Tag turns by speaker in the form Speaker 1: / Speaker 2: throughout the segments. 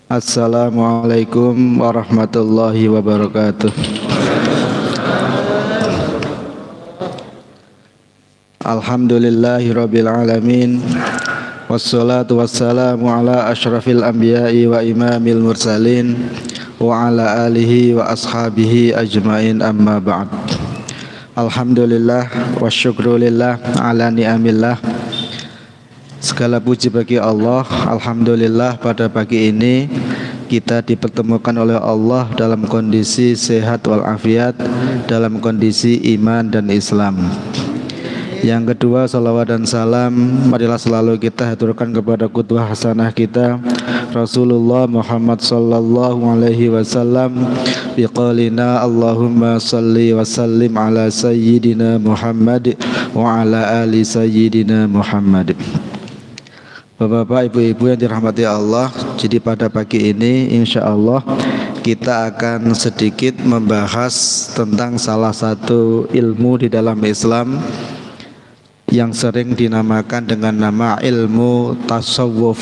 Speaker 1: Assalamualaikum warahmatullahi wabarakatuh. Alhamdulillahirabbil alamin. Wassalatu wassalamu ala asyrafil anbiya'i wa imamil mursalin wa ala alihi wa ashabihi ajmain, amma ba'd. Alhamdulillah wa syukrulillah ala ni'amillah. Segala puji bagi Allah. Alhamdulillah pada pagi ini kita dipertemukan oleh Allah dalam kondisi sehat walafiat, dalam kondisi iman dan Islam. Yang kedua, salawat dan salam marilah selalu kita haturkan kepada qudwah hasanah kita Rasulullah Muhammad sallallahu alaihi wasallam biqaulina Allahumma salli wa sallim ala sayyidina Muhammad wa ala ali sayyidina Muhammad. Bapak-bapak, ibu-ibu yang dirahmati Allah, jadi pada pagi ini insya Allah kita akan sedikit membahas tentang salah satu ilmu di dalam Islam yang sering dinamakan dengan nama ilmu tasawuf,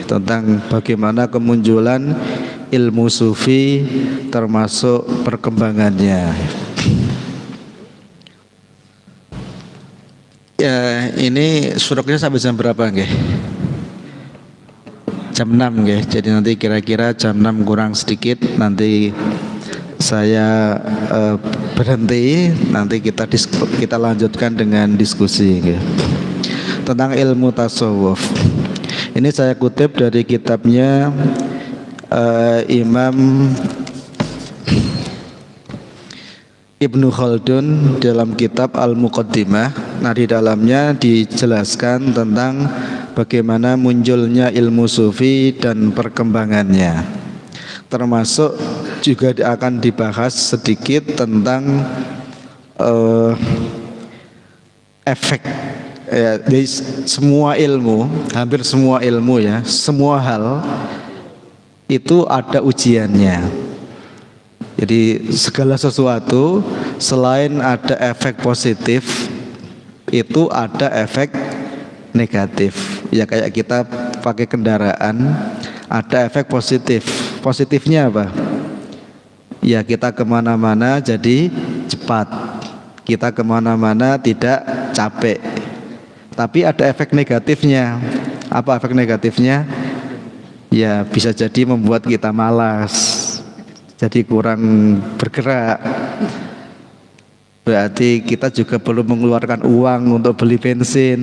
Speaker 1: tentang bagaimana kemunculan ilmu sufi termasuk perkembangannya. Ya, ini suruknya sampai jam berapa nggih? Jam 6 nggih. Jadi nanti kira-kira jam 6 kurang sedikit nanti saya berhenti, nanti kita lanjutkan dengan diskusi nggih. Tentang ilmu tasawuf. Ini saya kutip dari kitabnya Imam Ibnu Khaldun dalam kitab Al-Muqaddimah. Nah, di dalamnya dijelaskan tentang bagaimana munculnya ilmu sufi dan perkembangannya. Termasuk juga akan dibahas sedikit tentang efek ya, dari semua ilmu, hampir semua ilmu ya, semua hal itu ada ujiannya. Jadi segala sesuatu selain ada efek positif itu ada efek negatif. Ya kayak kita pakai kendaraan ada efek positif. Positifnya apa? Ya kita kemana-mana jadi cepat. Kita kemana-mana tidak capek. Tapi ada efek negatifnya. Apa efek negatifnya? Ya bisa jadi membuat kita malas, jadi kurang bergerak. Berarti kita juga perlu mengeluarkan uang untuk beli bensin.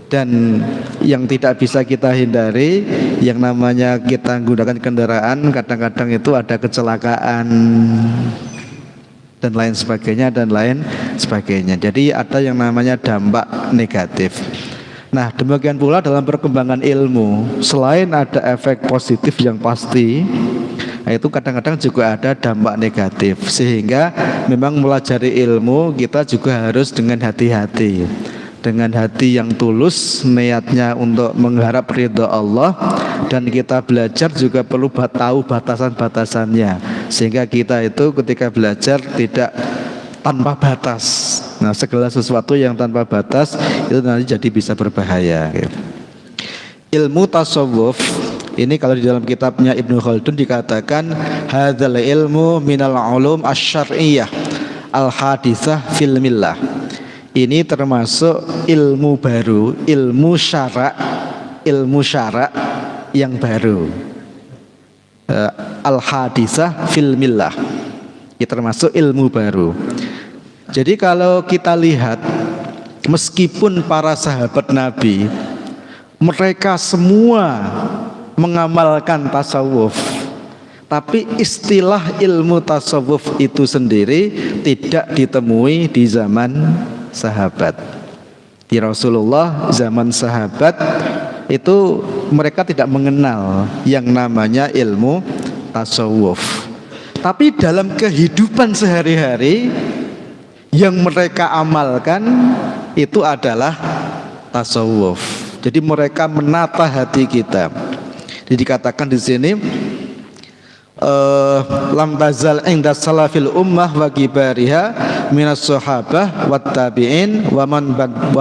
Speaker 1: Dan yang tidak bisa kita hindari, yang namanya kita menggunakan kendaraan, kadang-kadang itu ada kecelakaan dan lain sebagainya. Jadi ada yang namanya dampak negatif. Nah, demikian pula dalam perkembangan ilmu, selain ada efek positif yang pasti, itu kadang-kadang juga ada dampak negatif. Sehingga memang melajari ilmu kita juga harus dengan hati-hati, dengan hati yang tulus, niatnya untuk mengharap ridha Allah. Dan kita belajar juga perlu tahu batasan-batasannya, sehingga kita itu ketika belajar tidak tanpa batas. Nah, segala sesuatu yang tanpa batas itu nanti jadi bisa berbahaya. Ilmu tasawuf ini kalau di dalam kitabnya Ibnu Khaldun dikatakan hadzal ilmu minal ulum asy-syar'iyyah al-haditsah fil millah. Ini termasuk ilmu baru, ilmu syara' yang baru. Al-haditsah fil millah. Ini termasuk ilmu baru. Jadi kalau kita lihat, meskipun para sahabat Nabi mereka semua mengamalkan tasawuf, tapi istilah ilmu tasawuf itu sendiri tidak ditemui di zaman sahabat. Di Rasulullah zaman sahabat itu mereka tidak mengenal yang namanya ilmu tasawuf. Tapi dalam kehidupan sehari-hari yang mereka amalkan itu adalah tasawuf. Jadi mereka menata hati kita. Jadi dikatakan di sini lam tazal inda salafil ummah wa kibariha minas sahabah wat tabi'in wa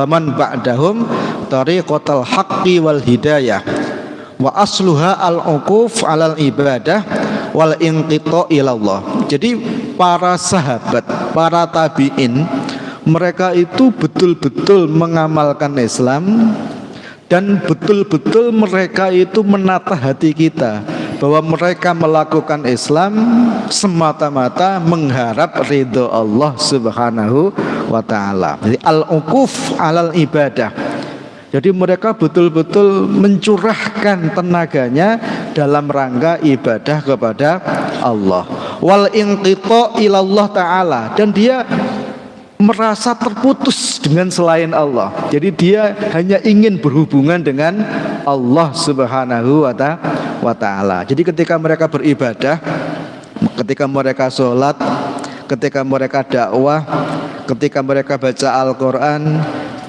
Speaker 1: man ba'dahum tariqatal haqqi wal hidayah wa asluha al-uquf 'alal ibadah wal inqita ilallah. Jadi para sahabat, para tabi'in, mereka itu betul-betul mengamalkan Islam dan betul-betul mereka itu menata hati kita bahwa mereka melakukan Islam semata-mata mengharap ridho Allah Subhanahu wa ta'ala. Jadi al-uquf 'alal ibadah. Jadi mereka betul-betul mencurahkan tenaganya dalam rangka ibadah kepada Allah. Wal inqita ilallah ta'ala, dan dia merasa terputus dengan selain Allah. Jadi dia hanya ingin berhubungan dengan Allah Subhanahu wa ta'ala. Jadi ketika mereka beribadah, ketika mereka sholat, ketika mereka dakwah, ketika mereka baca Al-Quran,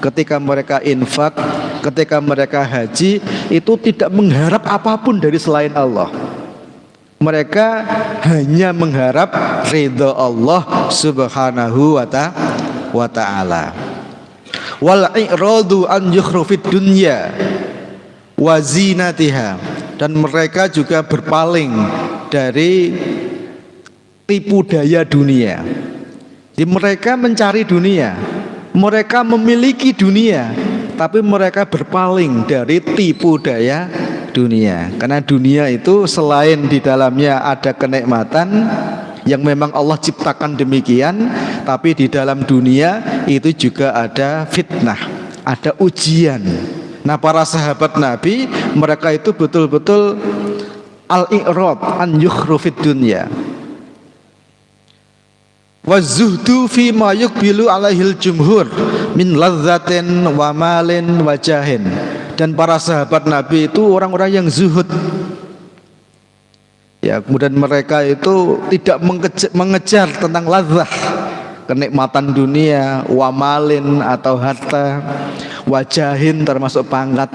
Speaker 1: ketika mereka infak, ketika mereka haji, itu tidak mengharap apapun dari selain Allah. Mereka hanya mengharap ridha Allah Subhanahu wa ta'ala. Wal i'radu an yukhrufid dunya wa zinatiha, dan mereka juga berpaling dari tipu daya dunia. Jadi mereka mencari dunia, mereka memiliki dunia, tapi mereka berpaling dari tipu daya dunia. Karena dunia itu selain di dalamnya ada kenikmatan yang memang Allah ciptakan demikian, tapi di dalam dunia itu juga ada fitnah, ada ujian. Nah, para sahabat Nabi, mereka itu betul-betul al-i'rad an yukhrufid dunya wa zuhdu fi ma yuqbilu alaihil jumhur min ladzatin wa malin wa jahin. Dan para sahabat Nabi itu orang-orang yang zuhud. Ya, kemudian mereka itu tidak mengejar tentang ladzah, kenikmatan dunia, wa malin atau harta, wa jahin termasuk pangkat.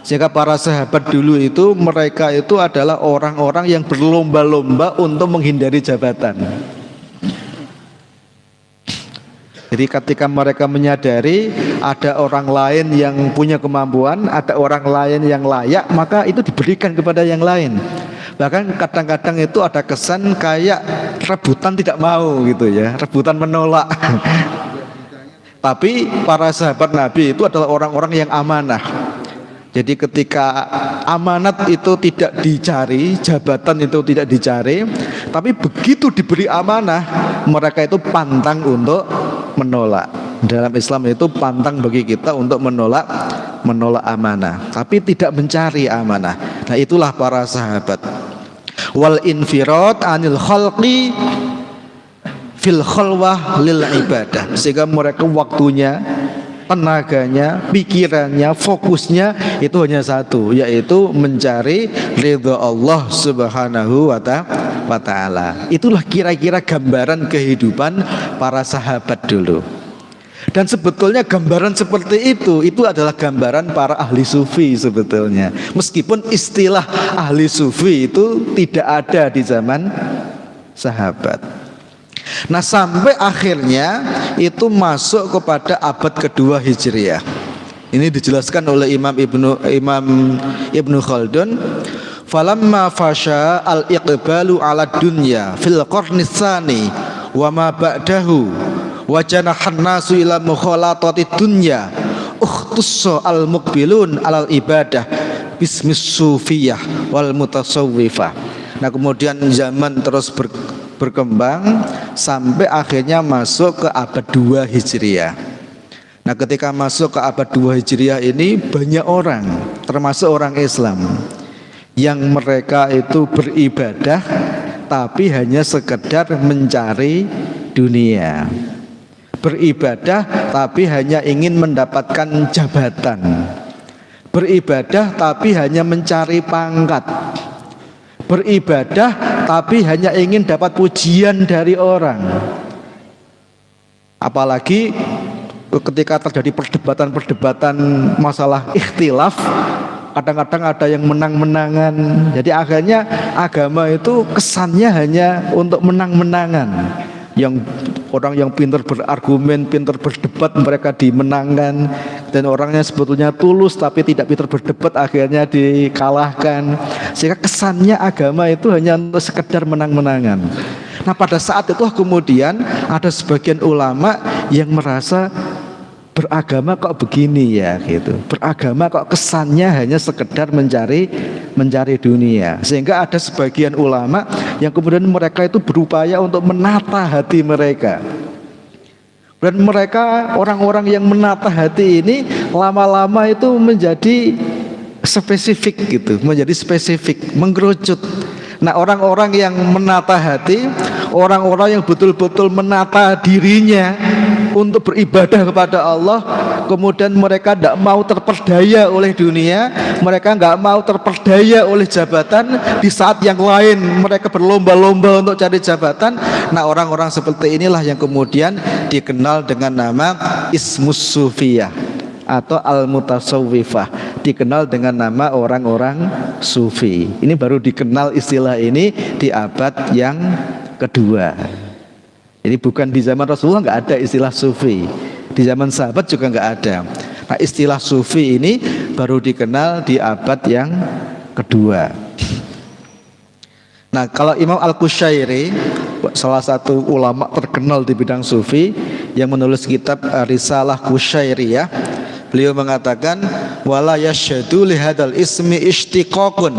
Speaker 1: Sehingga para sahabat dulu itu, mereka itu adalah orang-orang yang berlomba-lomba untuk menghindari jabatan. Jadi ketika mereka menyadari ada orang lain yang punya kemampuan, ada orang lain yang layak, maka itu diberikan kepada yang lain. Bahkan kadang-kadang itu ada kesan kayak rebutan tidak mau gitu ya, rebutan menolak. Tapi para sahabat Nabi itu adalah orang-orang yang amanah. Jadi ketika amanat itu tidak dicari, jabatan itu tidak dicari, tapi begitu diberi amanah, mereka itu pantang untuk menolak. Dalam Islam itu pantang bagi kita untuk menolak amanah, tapi tidak mencari amanah. Nah, itulah para sahabat. Wal infirad anil khalqi fil khalwah lil ibadah. Sehingga mereka waktunya, tenaganya, pikirannya, fokusnya itu hanya satu, yaitu mencari ridha Allah Subhanahu wa ta'ala. Itulah kira-kira gambaran kehidupan para sahabat dulu. Dan sebetulnya gambaran seperti itu adalah gambaran para ahli sufi sebetulnya. Meskipun istilah ahli sufi itu tidak ada di zaman sahabat. Nah, sampai akhirnya itu masuk kepada abad kedua Hijriah. Ini dijelaskan oleh Imam Ibnu Khaldun. Falamma fasha al-iqbalu ala dunya fil qarni tsani wa ma ba'dahu wa janahan nasu ila mukhalatati dunya ukhtussa al-muqbilun alal ibadah bismis sufiyah wal mutasawwifah. Nah, kemudian zaman terus berkembang sampai akhirnya masuk ke abad 2 Hijriah. Nah, ketika masuk ke abad 2 Hijriah ini, banyak orang, termasuk orang Islam, yang mereka itu beribadah tapi hanya sekedar mencari dunia. Beribadah tapi hanya ingin mendapatkan jabatan. Beribadah tapi hanya mencari pangkat. Beribadah tapi hanya ingin dapat pujian dari orang. Apalagi ketika terjadi perdebatan masalah ikhtilaf, kadang-kadang ada yang menang-menangan. Jadi akhirnya agama itu kesannya hanya untuk menang-menangan, yang orang yang pintar berargumen, pintar berdebat, mereka dimenangkan, dan orangnya sebetulnya tulus tapi tidak pintar berdebat, akhirnya dikalahkan, sehingga kesannya agama itu hanya untuk sekedar menang-menangan. Nah, pada saat itu kemudian ada sebagian ulama yang merasa beragama kok begini ya gitu. Beragama kok kesannya hanya sekedar mencari dunia. Sehingga ada sebagian ulama yang kemudian mereka itu berupaya untuk menata hati mereka. Dan mereka, orang-orang yang menata hati ini lama-lama itu menjadi spesifik gitu, menjadi spesifik, mengkerucut. Nah, orang-orang yang menata hati, orang-orang yang betul-betul menata dirinya untuk beribadah kepada Allah, kemudian mereka tidak mau terperdaya oleh dunia, mereka nggak mau terperdaya oleh jabatan. Di saat yang lain mereka berlomba-lomba untuk cari jabatan. Nah, orang-orang seperti inilah yang kemudian dikenal dengan nama Ismus Sufiyah atau Al-Mutasawwifah, dikenal dengan nama orang-orang sufi. Ini baru dikenal istilah ini di abad yang kedua. Jadi bukan di zaman Rasulullah nggak ada istilah sufi, di zaman sahabat juga nggak ada. Nah, istilah sufi ini baru dikenal di abad yang kedua. Nah, kalau Imam Al-Qushairi, salah satu ulama terkenal di bidang sufi yang menulis kitab Risalah Qushairiyah, beliau mengatakan wala yashhadu li hadzal ismi ishtiqaqun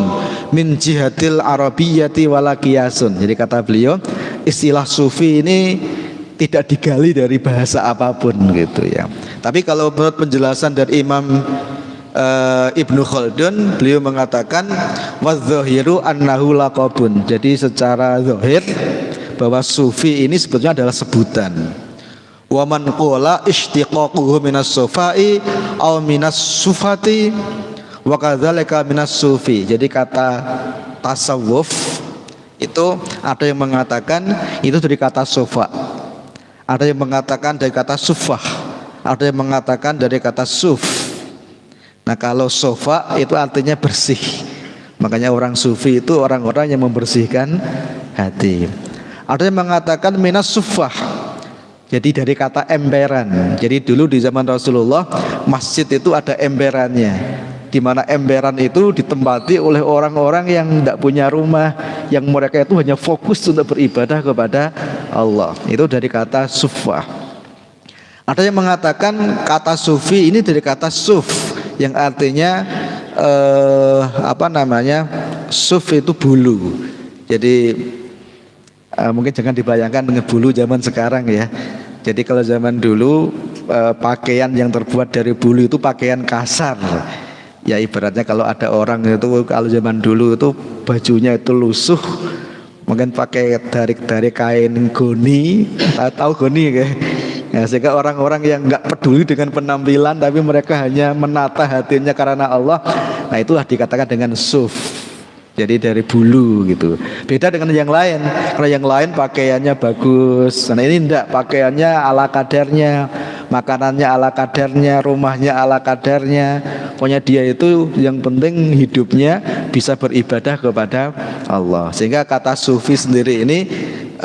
Speaker 1: min jihatil arabiyyati wala qiyasun. Jadi kata beliau, istilah sufi ini tidak digali dari bahasa apapun gitu ya. Tapi kalau menurut penjelasan dari Imam Ibnu Khaldun, beliau mengatakan wadzahiru annahu laqabun. Jadi secara zahir bahwa sufi ini sebetulnya adalah sebutan. Wa man qala ishtiqaquhu minas sufai aw minas sufati wa kadzalika minas sufi. Jadi kata tasawuf itu ada yang mengatakan itu dari kata sufa, ada yang mengatakan dari kata sufah, ada yang mengatakan dari kata suf. Nah, kalau sufa itu artinya bersih, makanya orang sufi itu orang-orang yang membersihkan hati. Ada yang mengatakan minas sufah, jadi dari kata emperan. Jadi dulu di zaman Rasulullah masjid itu ada emperannya, di mana emperan itu ditempati oleh orang-orang yang tidak punya rumah, yang mereka itu hanya fokus untuk beribadah kepada Allah. Itu dari kata sufah. Ada yang mengatakan kata sufi ini dari kata suf, yang artinya suf itu bulu. Jadi mungkin jangan dibayangkan dengan bulu zaman sekarang ya. Jadi kalau zaman dulu pakaian yang terbuat dari bulu itu pakaian kasar. Ya ibaratnya kalau ada orang itu, kalau zaman dulu itu bajunya itu lusuh, mungkin pakai dari kain goni, tahu goni ya. Nah, sehingga orang-orang yang nggak peduli dengan penampilan tapi mereka hanya menata hatinya karena Allah, nah itulah dikatakan dengan suf. Jadi dari bulu gitu. Beda dengan yang lain. Kalau yang lain pakaiannya bagus, nah ini enggak, pakaiannya ala kadarnya, makanannya ala kadarnya, rumahnya ala kadarnya. Pokoknya dia itu yang penting hidupnya bisa beribadah kepada Allah. Sehingga kata sufi sendiri ini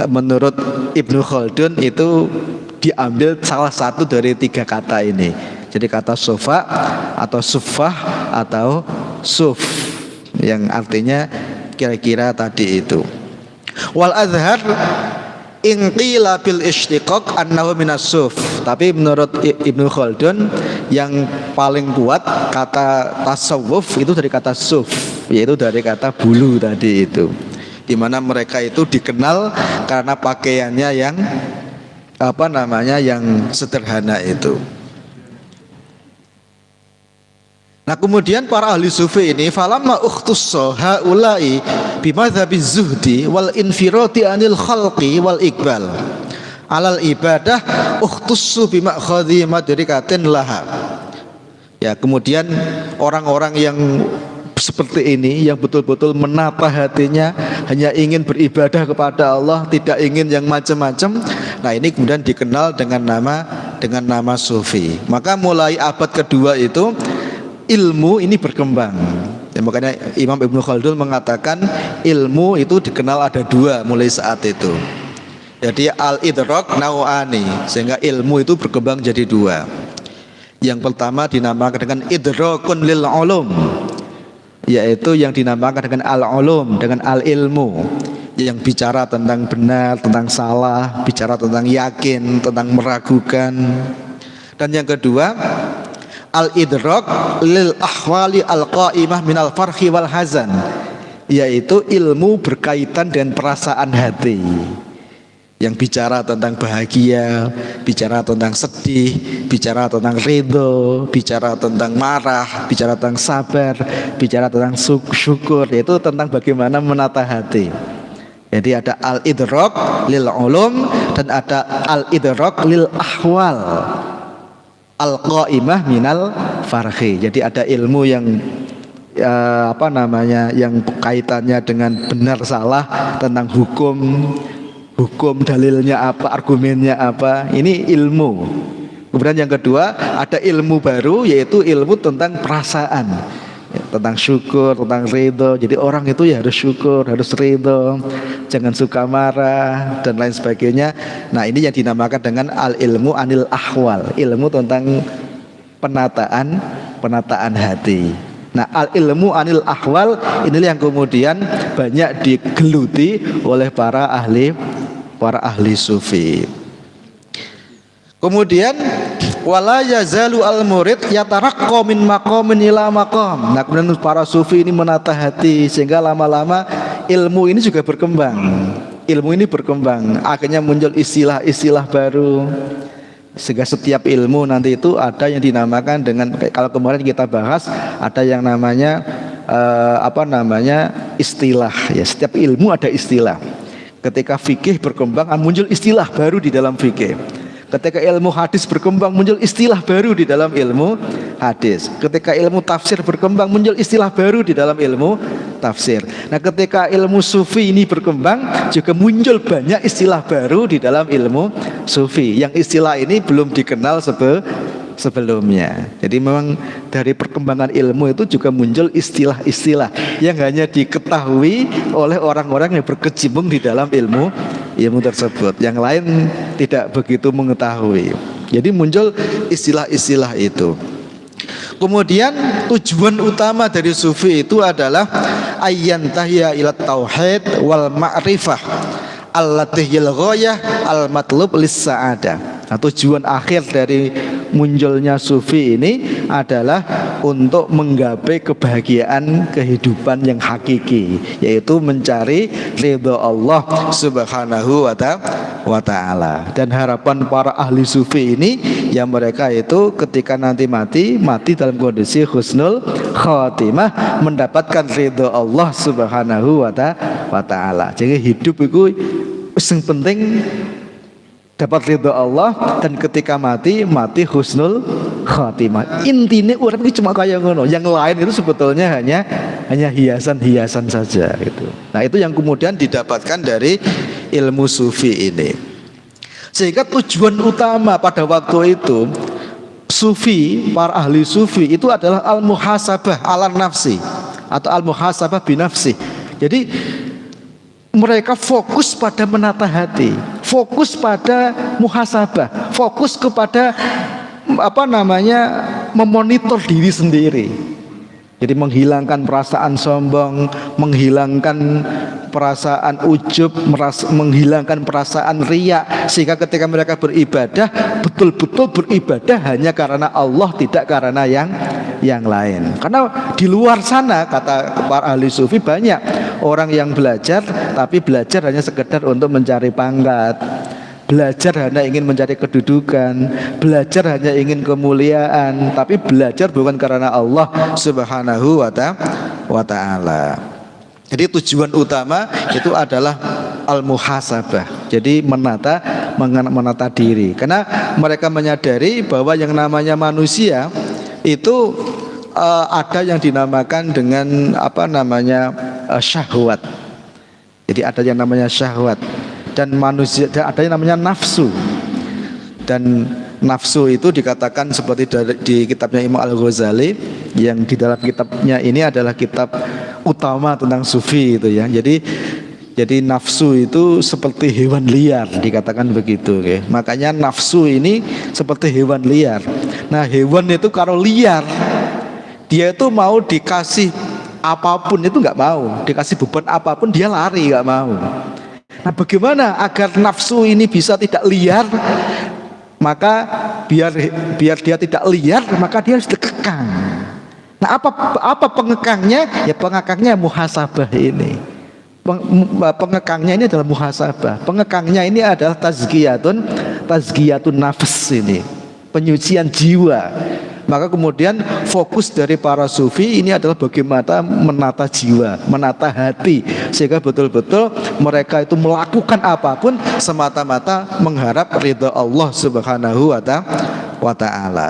Speaker 1: menurut Ibnu Khaldun itu diambil salah satu dari tiga kata ini. Jadi kata sofa atau sufah atau suf, yang artinya kira-kira tadi itu. Wal azhar in qila bil ishtiqaq annahu minas suf. Tapi menurut Ibnu Khaldun yang paling kuat kata tasawuf itu dari kata suf, yaitu dari kata bulu tadi itu. Di mana mereka itu dikenal karena pakaiannya yang yang sederhana itu. Nah, kemudian para ahli sufi ini falamma ukhtussa haula'i bimadhabiz zuhdi wal infirati anil khalqi wal iqbal alal ibadah ukhtussu bimakhadhi madrikatin laha. Ya, kemudian orang-orang yang seperti ini yang betul-betul menata hatinya hanya ingin beribadah kepada Allah, tidak ingin yang macam-macam. Nah, ini kemudian dikenal dengan nama sufi. Maka mulai abad kedua itu ilmu ini berkembang. Ya, makanya Imam Ibnu Khaldun mengatakan ilmu itu dikenal ada dua mulai saat itu. Jadi al-idrak nau'ani, sehingga ilmu itu berkembang jadi dua. Yang pertama dinamakan dengan idrakun lil ulum, yaitu yang dinamakan dengan al-ulum, dengan al-ilmu, yang bicara tentang benar, tentang salah, bicara tentang yakin, tentang meragukan. Dan yang kedua al-idrak lil ahwali al-qaimah minal farhi wal hazan, yaitu ilmu berkaitan dengan perasaan hati, yang bicara tentang bahagia, bicara tentang sedih, bicara tentang ridho, bicara tentang marah, bicara tentang sabar, bicara tentang syukur, yaitu tentang bagaimana menata hati. Jadi ada al-idrak lil ulum dan ada al-idrak lil ahwal al-qaimah minal farhi. Jadi ada ilmu yang yang kaitannya dengan benar salah, tentang hukum dalilnya apa, argumennya apa, ini ilmu. Kemudian yang kedua ada ilmu baru, yaitu ilmu tentang perasaan, tentang syukur, tentang ridho. Jadi orang itu ya harus syukur, harus ridho, jangan suka marah dan lain sebagainya. Nah ini yang dinamakan dengan al-ilmu anil ahwal, ilmu tentang penataan hati. Nah al-ilmu anil ahwal inilah yang kemudian banyak digeluti oleh para ahli sufi. Kemudian wala yazalu al-murid yataraqqa min maqamin ila maqam. Nah kemudian para sufi ini menata hati, sehingga lama-lama ilmu ini juga berkembang. Ilmu ini berkembang, akhirnya muncul istilah-istilah baru. Sehingga setiap ilmu nanti itu ada yang dinamakan dengan, kalau kemarin kita bahas, ada yang namanya istilah ya. Setiap ilmu ada istilah. Ketika fikih berkembang, muncul istilah baru di dalam fikih. Ketika ilmu hadis berkembang, muncul istilah baru di dalam ilmu hadis. Ketika ilmu tafsir berkembang, muncul istilah baru di dalam ilmu tafsir. Nah ketika ilmu sufi ini berkembang, juga muncul banyak istilah baru di dalam ilmu sufi, yang istilah ini belum dikenal sebelumnya. Jadi memang dari perkembangan ilmu itu juga muncul istilah-istilah yang hanya diketahui oleh orang-orang yang berkecimpung di dalam ilmu tersebut. Yang lain tidak begitu mengetahui. Jadi muncul istilah-istilah itu. Kemudian tujuan utama dari sufi itu adalah ayyantahiya ila tauhid wal ma'rifah allati hil ghayah al matlub lis sa'adah. Nah, tujuan akhir dari munculnya sufi ini adalah untuk menggapai kebahagiaan kehidupan yang hakiki, yaitu mencari ridha Allah Subhanahu wa ta'ala. Dan harapan para ahli sufi ini, yang mereka itu ketika nanti mati dalam kondisi husnul khatimah, mendapatkan ridha Allah Subhanahu wa ta'ala. Jadi hidup itu yang penting dapat ridho Allah, dan ketika mati husnul khatimah. Intinya urip ini cuma kayak ngono, yang lain itu sebetulnya hanya hiasan-hiasan saja gitu. Nah itu yang kemudian didapatkan dari ilmu sufi ini. Sehingga tujuan utama pada waktu itu sufi, para ahli sufi itu adalah al-muhasabah ala nafsi atau al-muhasabah binafsi. Jadi mereka fokus pada menata hati, fokus pada muhasabah, fokus kepada memonitor diri sendiri. Jadi menghilangkan perasaan sombong, menghilangkan perasaan ujub, menghilangkan perasaan riya, sehingga ketika mereka beribadah betul-betul beribadah hanya karena Allah, tidak karena yang lain. Karena di luar sana, kata para ahli sufi, banyak orang yang belajar tapi belajar hanya sekedar untuk mencari pangkat, belajar hanya ingin mencari kedudukan, belajar hanya ingin kemuliaan, tapi belajar bukan karena Allah Subhanahu wa ta'ala. Jadi tujuan utama itu adalah al-muhasabah. Jadi menata diri. Karena mereka menyadari bahwa yang namanya manusia itu ada yang dinamakan dengan syahwat. Jadi ada yang namanya syahwat, dan manusia ada yang namanya nafsu. Dan nafsu itu dikatakan seperti di kitabnya Imam Al-Ghazali, yang di dalam kitabnya ini adalah kitab utama tentang sufi itu ya. Jadi Jadi nafsu itu seperti hewan liar, dikatakan begitu. Makanya nafsu ini seperti hewan liar. Nah, hewan itu kalau liar, dia itu mau dikasih apapun itu nggak mau, dikasih beban apapun dia lari, nggak mau. Nah, bagaimana agar nafsu ini bisa tidak liar? Maka biar dia tidak liar, maka dia harus dikekang. Nah, apa pengekangnya? Ya pengekangnya muhasabah ini. Pengekangnya ini adalah muhasabah. Pengekangnya ini adalah tazkiyatun nafs ini, penyucian jiwa. Maka kemudian fokus dari para sufi ini adalah bagaimana menata jiwa, menata hati, sehingga betul-betul mereka itu melakukan apapun semata-mata mengharap ridha Allah Subhanahu wa ta'ala.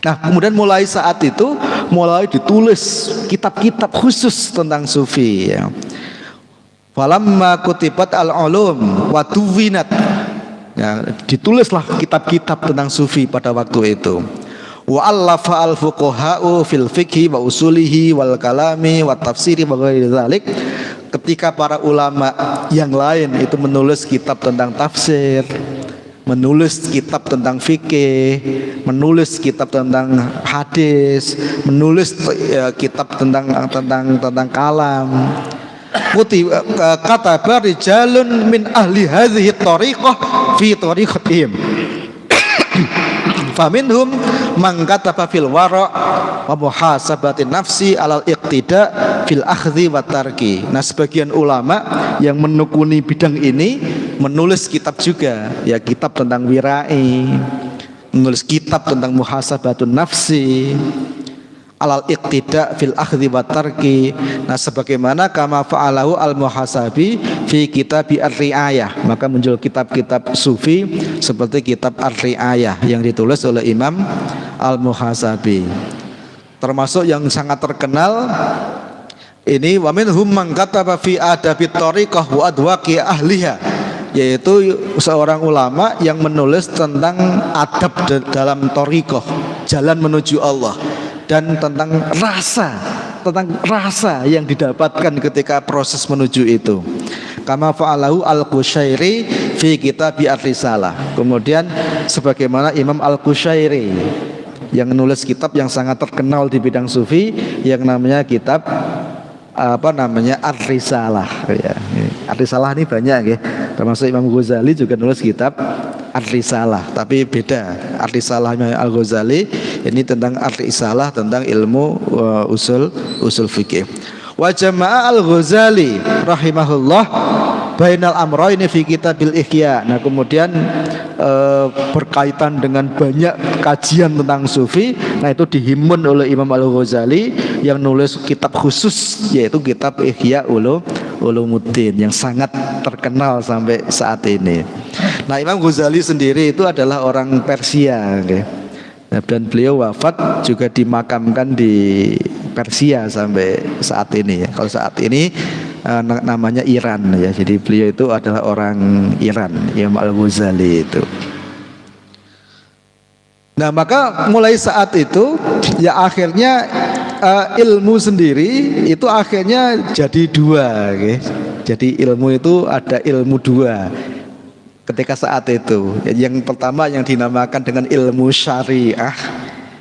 Speaker 1: Nah, kemudian mulai saat itu mulai ditulis kitab-kitab khusus tentang sufi, ya. Falamma kutibat al-ulum wa tuwinat, ya, ditulislah kitab-kitab tentang sufi pada waktu itu. Wa allafa al-fuqaha'u fil fiqhi wa usulihi wal kalami wa tafsiri wa ghairi dzalik. Ketika para ulama yang lain itu menulis kitab tentang tafsir, menulis kitab tentang fikih, menulis kitab tentang hadis, menulis kitab tentang kalam. Kata rijalun min ahli hadhihi tariqah fi tariqatihim. Faminhum man kataba fil wara' wa muhasabatin nafsi alal iqtida fil akhdhi wa tarki. Nah, sebagian ulama yang menekuni bidang ini menulis kitab juga, ya, kitab tentang wirai, menulis kitab tentang muhasabatun nafsi alal iqtida fil akhdhi wa tarki. Nah, sebagaimana kama fa'alahu al muhasabi fi kitabi ar-ri'ayah, maka muncul kitab-kitab sufi seperti kitab ar-ri'ayah yang ditulis oleh Imam al-Muhasabi. Termasuk yang sangat terkenal ini wa minhum man kataba fi adabit tariqah wa adwaqi ahliha, yaitu seorang ulama yang menulis tentang adab dalam tariqah, jalan menuju Allah, dan tentang rasa yang didapatkan ketika proses menuju itu. Kama fa'alahu al-Qushairi fi kitab ar-risalah. Kemudian sebagaimana Imam al-Qushairi yang menulis kitab yang sangat terkenal di bidang sufi yang namanya kitab ar-risalah, ya. Ar-risalah ini banyak, ya. Termasuk Imam Ghazali juga nulis kitab ar-risalah, tapi beda. Ar-risalah al-Ghazali ini tentang ar-risalah, tentang ilmu usul fikih. Wa jama'a al-Ghazali rahimahullah bainal amraini fi kitabil ihya. Nah, kemudian berkaitan dengan banyak kajian tentang sufi, nah itu dihimpun oleh Imam al-Ghazali yang nulis kitab khusus, yaitu kitab Ihya Ulumuddin yang sangat terkenal sampai saat ini. Nah, Imam Ghazali sendiri itu adalah orang Persia, okay? Dan beliau wafat juga dimakamkan di Persia sampai saat ini, ya. Kalau saat ini namanya Iran, ya. Jadi beliau itu adalah orang Iran, Imam Al-Ghazali itu. Nah, maka mulai saat itu ya akhirnya ilmu sendiri itu akhirnya jadi dua, okay? Jadi ilmu itu ada ilmu dua. Ketika saat itu, yang pertama yang dinamakan dengan ilmu syariah,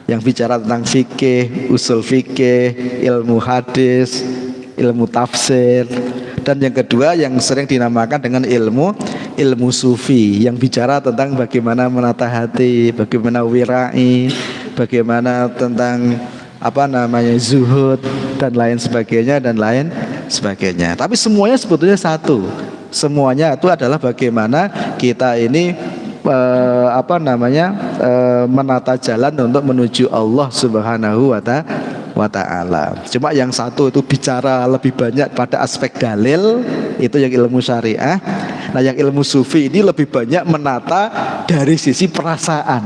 Speaker 1: yang bicara tentang fikih, usul fikih, ilmu hadis, ilmu tafsir. Dan yang kedua yang sering dinamakan dengan ilmu sufi, yang bicara tentang bagaimana menata hati, bagaimana wirai, bagaimana tentang zuhud dan lain sebagainya. Tapi semuanya sebetulnya satu. Semuanya itu adalah bagaimana kita ini menata jalan untuk menuju Allah Subhanahu wa ta'ala. Cuma yang satu itu bicara lebih banyak pada aspek dalil, itu yang ilmu syariah. Nah, yang ilmu sufi ini lebih banyak menata dari sisi perasaan.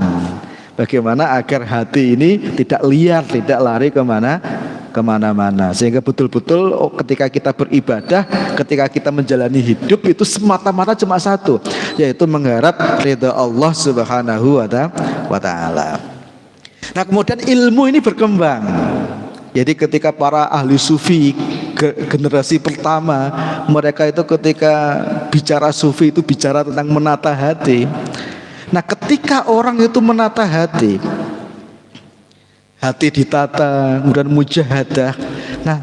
Speaker 1: Bagaimana agar hati ini tidak liar, tidak lari kemana-mana, sehingga betul-betul ketika kita beribadah, ketika kita menjalani hidup itu semata-mata cuma satu, yaitu mengharap ridha Allah Subhanahu wa ta'ala. Nah, kemudian ilmu ini berkembang. Jadi ketika para ahli sufi generasi pertama, mereka itu ketika bicara sufi itu bicara tentang menata hati. Nah, ketika orang itu menata hati ditata, kemudian mujahadah. Nah,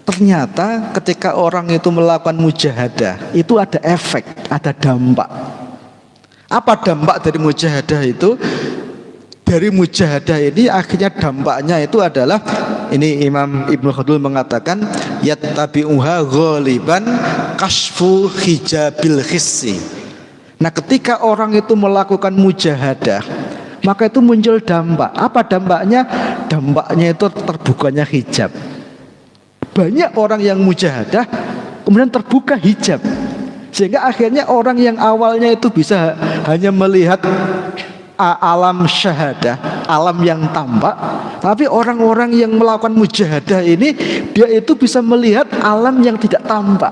Speaker 1: ternyata ketika orang itu melakukan mujahadah, itu ada efek, ada dampak. Apa dampak dari mujahadah itu? Dari mujahadah ini akhirnya dampaknya itu adalah, ini Imam Ibnu Khaldun mengatakan, yattabi'uha ghaliban kasfu hijabil khissi. Nah, ketika orang itu melakukan mujahadah, maka itu muncul dampak. Apa dampaknya? Dampaknya itu terbukanya hijab. Banyak orang yang mujahadah kemudian terbuka hijab, sehingga akhirnya orang yang awalnya itu bisa hanya melihat alam syahadah, alam yang tampak, tapi orang-orang yang melakukan mujahadah ini, dia itu bisa melihat alam yang tidak tampak.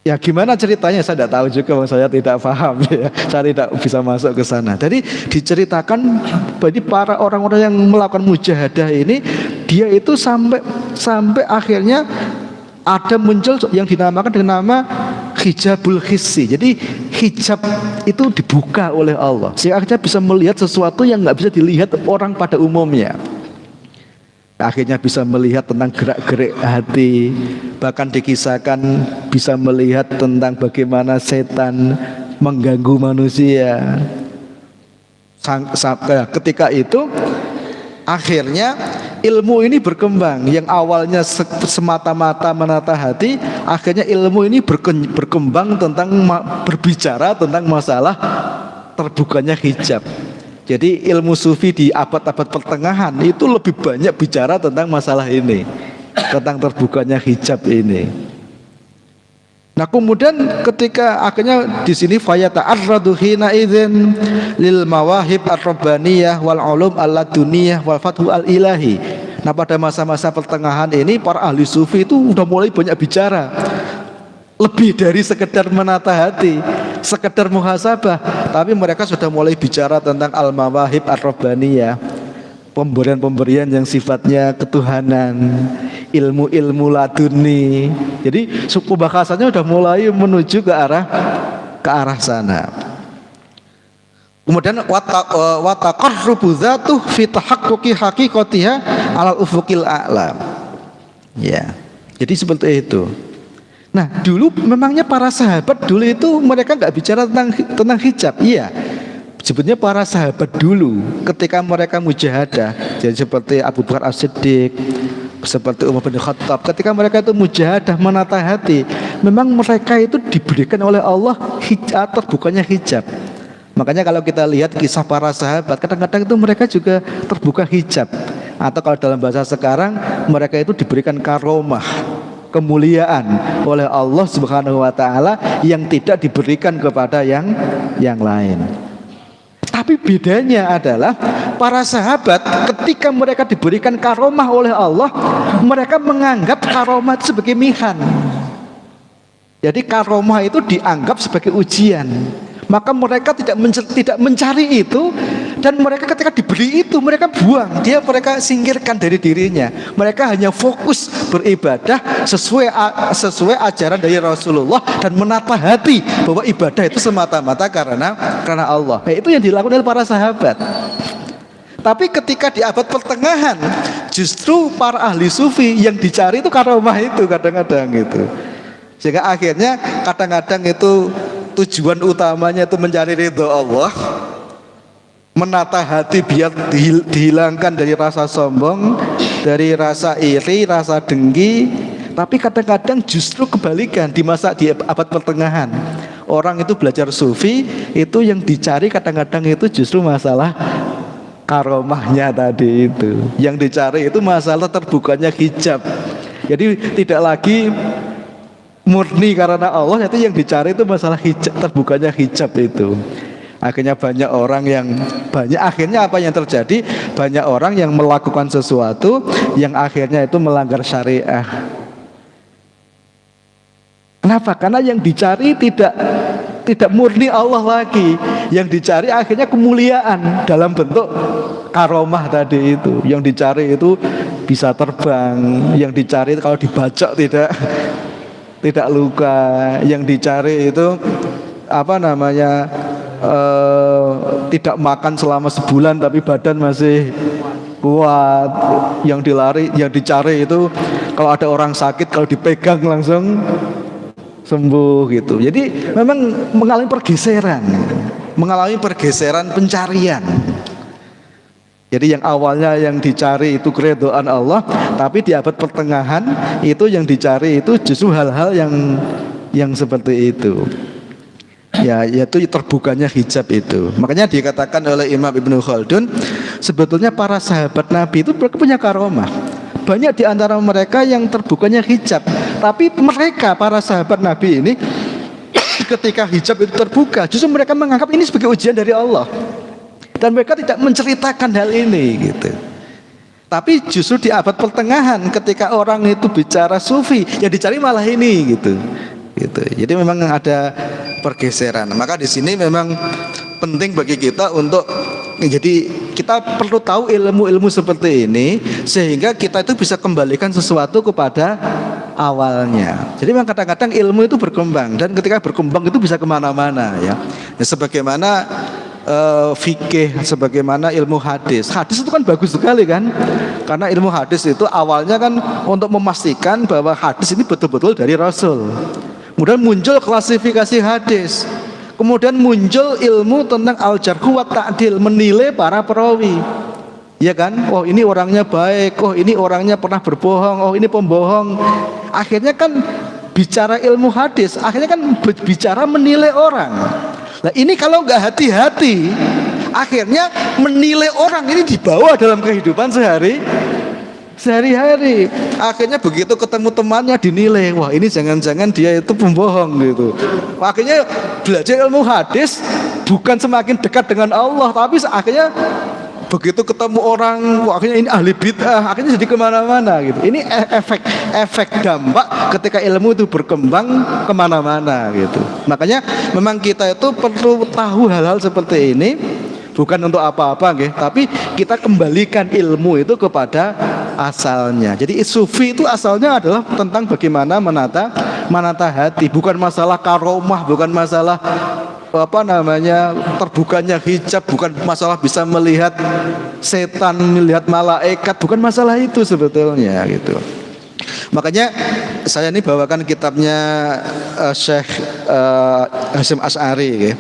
Speaker 1: Ya gimana ceritanya saya tidak tahu juga, saya tidak paham ya. Saya tidak bisa masuk ke sana. Jadi diceritakan bagi para orang-orang yang melakukan mujahadah ini, dia itu sampai akhirnya ada muncul yang dinamakan dengan nama hijabul hissi. Jadi hijab itu dibuka oleh Allah, sehingga akhirnya bisa melihat sesuatu yang nggak bisa dilihat orang pada umumnya. Akhirnya bisa melihat tentang gerak-gerik hati, bahkan dikisahkan bisa melihat tentang bagaimana setan mengganggu manusia. Ketika itu akhirnya ilmu ini berkembang. Yang awalnya semata-mata menata hati, akhirnya ilmu ini berkembang tentang berbicara tentang masalah terbukanya hijab. Jadi ilmu sufi di abad-abad pertengahan itu lebih banyak bicara tentang masalah ini, tentang terbukanya hijab ini. Nah, kemudian ketika akhirnya di sini fayata'arradu hina idzin lil mawahib ar-rabbaniyah wal ulum al-laduniyah wal fathu al-ilahi. Nah, pada masa-masa pertengahan ini para ahli sufi itu udah mulai banyak bicara, lebih dari sekedar menata hati, sekedar muhasabah, tapi mereka sudah mulai bicara tentang al-mawahib ar-rabbaniyah, pemberian-pemberian yang sifatnya ketuhanan, ilmu-ilmu laduni. Jadi suku bahasanya sudah mulai menuju ke arah sana. Kemudian wataqarrubu dzatuh fi tahaqquqi haqiqatiha 'ala ufuqil a'lam. Ya. Jadi seperti itu. Nah, dulu memangnya para sahabat dulu itu mereka nggak bicara tentang hijab. Iya, sebetulnya para sahabat dulu ketika mereka mujahadah, jadi seperti Abu Bakar As-Siddiq, seperti Umar bin Khattab, ketika mereka itu mujahadah menata hati, memang mereka itu diberikan oleh Allah terbukanya hijab. Makanya kalau kita lihat kisah para sahabat, kadang-kadang itu mereka juga terbuka hijab. Atau kalau dalam bahasa sekarang, mereka itu diberikan karomah, kemuliaan oleh Allah Subhanahu wa taala yang tidak diberikan kepada yang lain. Tapi bedanya adalah para sahabat ketika mereka diberikan karomah oleh Allah, mereka menganggap karomah itu sebagai mihan. Jadi karomah itu dianggap sebagai ujian. Maka mereka tidak mencari itu, dan mereka ketika diberi itu mereka buang, mereka singkirkan dari dirinya. Mereka hanya fokus beribadah sesuai ajaran dari Rasulullah dan menata hati bahwa ibadah itu semata-mata karena Allah. Nah, itu yang dilakukan oleh para sahabat. Tapi ketika di abad pertengahan, justru para ahli sufi yang dicari itu karomah itu kadang-kadang gitu. Sehingga akhirnya kadang-kadang itu tujuan utamanya itu mencari ridho Allah, menata hati biar dihilangkan dari rasa sombong, dari rasa iri, rasa dengki. Tapi kadang-kadang justru kebalikan di abad pertengahan, orang itu belajar sufi, itu yang dicari kadang-kadang itu justru masalah karomahnya tadi itu. Yang dicari itu masalah terbukanya hijab. Jadi tidak lagi murni karena Allah, itu yang dicari itu masalah hijab, terbukanya hijab itu. Akhirnya akhirnya apa yang terjadi? Banyak orang yang melakukan sesuatu yang akhirnya itu melanggar syariah. Kenapa? Karena yang dicari tidak murni Allah lagi. Yang dicari akhirnya kemuliaan dalam bentuk karomah tadi itu. Yang dicari itu bisa terbang, yang dicari kalau dibacok tidak luka, yang dicari itu tidak makan selama sebulan tapi badan masih kuat, yang dicari itu kalau ada orang sakit kalau dipegang langsung sembuh gitu. Jadi memang mengalami pergeseran pencarian. Jadi yang awalnya yang dicari itu keridhaan Allah, tapi di abad pertengahan itu yang dicari itu justru hal-hal yang seperti itu. Ya, yaitu terbukanya hijab itu. Makanya dikatakan oleh Imam Ibnu Khaldun, sebetulnya para sahabat Nabi itu punya karomah. Banyak di antara mereka yang terbukanya hijab, tapi mereka para sahabat Nabi ini ketika hijab itu terbuka, justru mereka menganggap ini sebagai ujian dari Allah. Dan mereka tidak menceritakan hal ini gitu. Tapi justru di abad pertengahan ketika orang itu bicara sufi, yang dicari malah ini gitu. Jadi memang ada pergeseran. Maka di sini memang penting bagi kita untuk jadi kita perlu tahu ilmu-ilmu seperti ini sehingga kita itu bisa kembalikan sesuatu kepada awalnya. Jadi memang kadang-kadang ilmu itu berkembang, dan ketika berkembang itu bisa kemana-mana ya. Sebagaimana fikih, sebagaimana ilmu hadis. Hadis itu kan bagus sekali kan, karena ilmu hadis itu awalnya kan untuk memastikan bahwa hadis ini betul-betul dari Rasul. Kemudian muncul klasifikasi hadis, kemudian muncul ilmu tentang al-jarh wa ta'dil, menilai para perawi, ya kan? Oh ini orangnya baik, oh ini orangnya pernah berbohong, oh ini pembohong. Akhirnya kan bicara ilmu hadis, akhirnya kan bicara menilai orang. Nah ini kalau nggak hati-hati, akhirnya menilai orang ini dibawa dalam kehidupan sehari-hari. Akhirnya begitu ketemu temannya dinilai, wah ini jangan-jangan dia itu pembohong gitu. Akhirnya belajar ilmu hadis bukan semakin dekat dengan Allah, tapi akhirnya begitu ketemu orang, wah akhirnya ini ahli bid'ah, akhirnya jadi kemana-mana gitu. Ini efek dampak ketika ilmu itu berkembang kemana-mana gitu. Makanya memang kita itu perlu tahu hal-hal seperti ini, bukan untuk apa-apa gitu, tapi kita kembalikan ilmu itu kepada asalnya. Jadi sufi itu asalnya adalah tentang bagaimana menata hati, bukan masalah karomah, bukan masalah terbukanya hijab, bukan masalah bisa melihat setan, melihat malaikat, bukan masalah itu sebetulnya gitu. Makanya saya ini bawakan kitabnya Syekh Hasyim Asy'ari ya.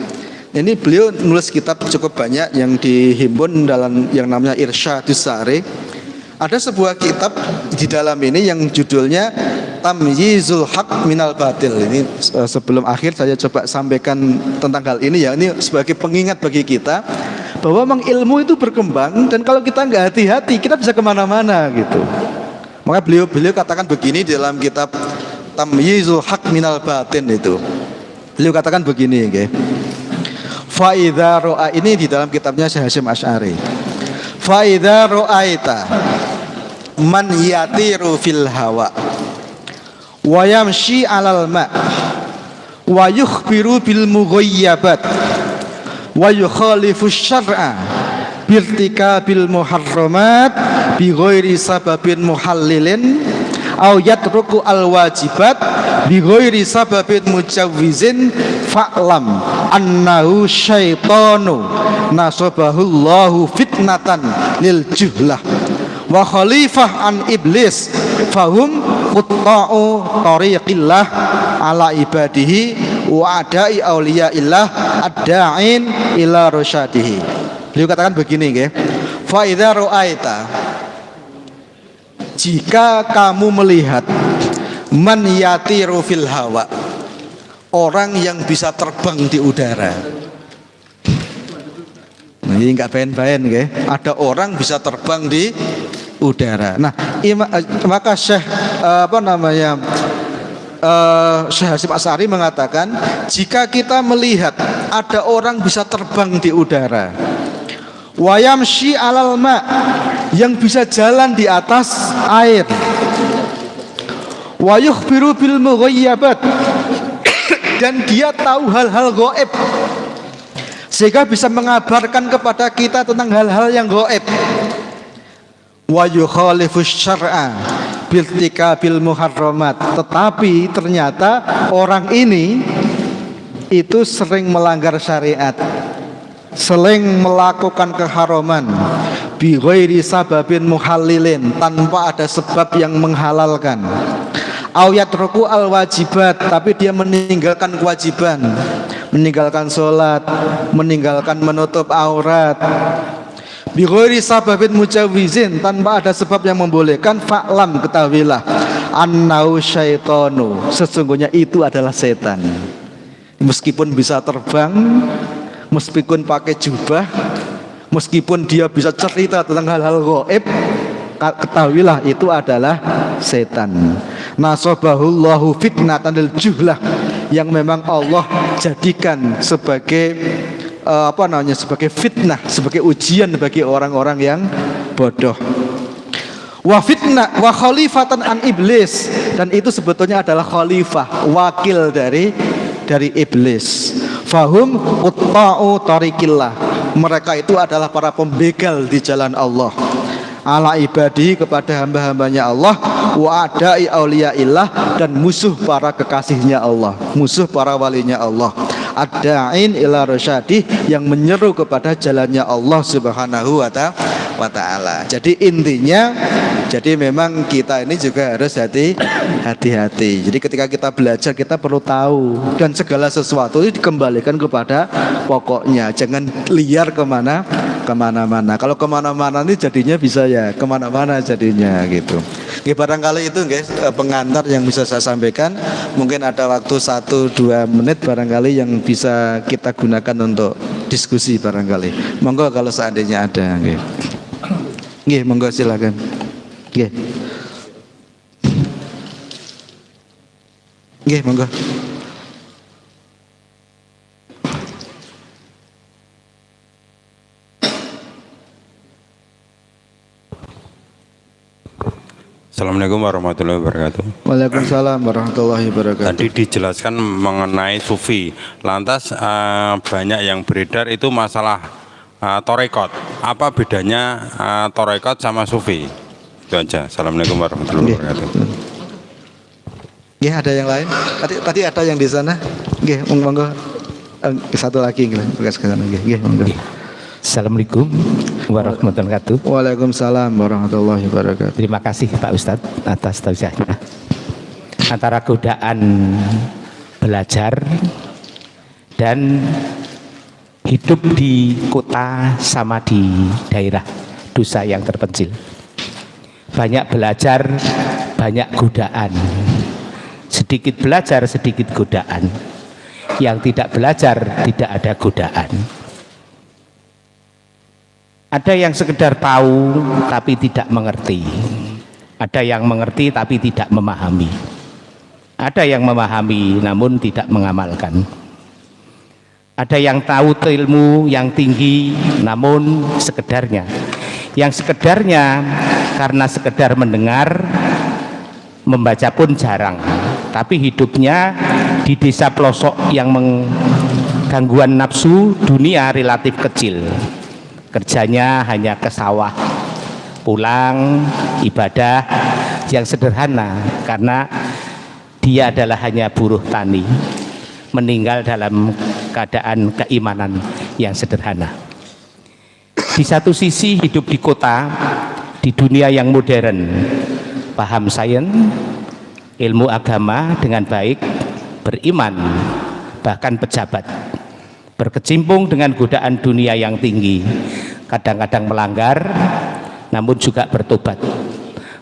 Speaker 1: Ini beliau nulis kitab cukup banyak yang dihimpun dalam yang namanya Irsyadus Sari. Ada sebuah kitab di dalam ini yang judulnya Tamyizul Haq Minal Batil. Ini sebelum akhir saya coba sampaikan tentang hal ini ya. Ini sebagai pengingat bagi kita bahwa memang ilmu itu berkembang, dan kalau kita nggak hati-hati kita bisa kemana-mana gitu. Maka beliau katakan begini di dalam kitab Tamyizul Haq Minal Batin itu. Beliau katakan begini, okay? Fa idza ra'a, ini di dalam kitabnya Syekh Hasyim Asy'ari. Fa idza ra'aita man yatiru fil hawa wa yamshi 'alal ma' wa yukhbiru bil mughayyabat wa yukhalifu syar'a birtikabil muharramat bi ghairi sababin muhallilin aw yatruku al wajibat bi ghairi sababin mujawwizin fa'lam annahu syaitanu nasabahullahu fitnatan lil juhlah wa khalifah an iblis fahum qutta'u tariqillah ala ibadihi wa adai auliyaillah ad-da'in ila rasyadihi. Beliau katakan begini nggih, fa idza ra'aita, jika kamu melihat man yatiru fil hawa, orang yang bisa terbang di udara. Nah, ini enggak bayan-bayan nggih, ada orang bisa terbang di udara. Nah, maka Syekh Syekh Hasyim Asy'ari mengatakan, jika kita melihat ada orang bisa terbang di udara, wayamshi alal ma, yang bisa jalan di atas air, wa yukhbiru bil mughayyabat, dan dia tahu hal-hal gaib sehingga bisa mengabarkan kepada kita tentang hal-hal yang gaib, wa yukhalifus syar'a biltikabil muharramat. Tetapi ternyata orang ini itu sering melanggar syariat, sering melakukan keharaman, bi ghairi sababin muhallilin, tanpa ada sebab yang menghalalkan. Au yatruku al wajibat, tapi dia meninggalkan kewajiban, meninggalkan sholat, meninggalkan menutup aurat. Bi ghairi sababin mujawizin, tanpa ada sebab yang membolehkan. Fa'lam, ketahuilah, annau syaitanu, sesungguhnya itu adalah setan. Meskipun bisa terbang, meskipun pakai jubah, meskipun dia bisa cerita tentang hal-hal gaib, ketahuilah itu adalah setan. Nasobahullahu fitnatan lil juhlah, yang memang Allah jadikan sebagai sebagai fitnah, sebagai ujian bagi orang-orang yang bodoh. Wa fitnah wa khalifatan an iblis, dan itu sebetulnya adalah khalifah, wakil dari iblis. Fahum qutta'u tariqillah, mereka itu adalah para pembegal di jalan Allah. Ala ibadi, kepada hamba-hambanya Allah. Wa adai auliyaillah, dan musuh para kekasihnya Allah, musuh para walinya Allah. Ad-da'in ila rasyadih, yang menyeru kepada jalannya Allah Subhanahu wa ta'ala. Jadi intinya, jadi memang kita ini juga harus hati-hati. Jadi ketika kita belajar, kita perlu tahu, dan segala sesuatu itu dikembalikan kepada pokoknya. Jangan liar kemana-mana. Kalau kemana-mana ini jadinya bisa ya kemana-mana jadinya gitu. Oke, barangkali itu guys pengantar yang bisa saya sampaikan. Mungkin ada waktu 1-2 menit barangkali yang bisa kita gunakan untuk diskusi barangkali. Monggo kalau seandainya ada. Nggih, monggo silakan. Nggih. Nggih, monggo.
Speaker 2: Assalamualaikum warahmatullahi wabarakatuh.
Speaker 1: Waalaikumsalam warahmatullahi wabarakatuh.
Speaker 2: Tadi dijelaskan mengenai sufi. Lantas banyak yang beredar itu masalah torekot. Apa bedanya torekot sama sufi? Itu aja. Assalamualaikum warahmatullahi wabarakatuh.
Speaker 1: Nggih, ada yang lain? Tadi ada yang di sana. Nggih, monggo. Satu lagi bekas ke sana. Nggih, monggo.
Speaker 3: Assalamualaikum warahmatullahi wabarakatuh.
Speaker 1: Waalaikumsalam warahmatullahi wabarakatuh.
Speaker 3: Terima kasih Pak Ustadz atas tausiahnya. Antara godaan belajar dan hidup di kota sama di daerah desa yang terpencil. Banyak belajar, banyak godaan. Sedikit belajar, sedikit godaan. Yang tidak belajar, tidak ada godaan. Ada yang sekedar tahu tapi tidak mengerti. Ada yang mengerti tapi tidak memahami. Ada yang memahami namun tidak mengamalkan. Ada yang tahu ilmu yang tinggi namun sekedarnya. Yang sekedarnya karena sekedar mendengar, membaca pun jarang. Tapi hidupnya di desa pelosok yang gangguan nafsu dunia relatif kecil. Kerjanya hanya ke sawah, pulang ibadah yang sederhana karena dia adalah hanya buruh tani, meninggal dalam keadaan keimanan yang sederhana. Di satu sisi hidup di kota, di dunia yang modern, paham sains, ilmu agama dengan baik, beriman, bahkan pejabat, berkecimpung dengan godaan dunia yang tinggi, kadang-kadang melanggar namun juga bertobat,